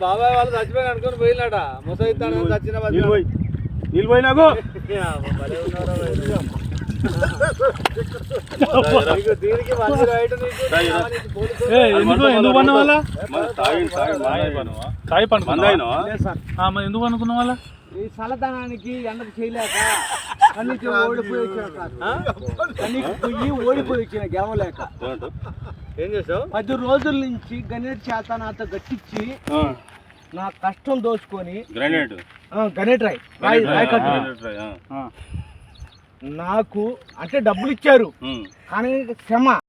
బాబాయ్ వాళ్ళు చచ్చిపోయి అనుకుని పోయినాట ముసైతాను చచ్చిన నీళ్ళు పోయి నాకు దీనికి ఎందుకు పన్న వాళ్ళ ఎందుకు అనుకున్న వాళ్ళ ఈ చల్లదనానికి ఎండకు చేయలేక కన్నీకి ఓడిపోయి వచ్చిన గెలవలేక ఏం చేసావు 10 రోజుల నుంచి గణేట్ చేత నాతో గట్టించి నా కష్టం దోచుకొని గణేట్ రాయ్ నాకు అంటే డబ్బులు ఇచ్చారు కానీ క్షమ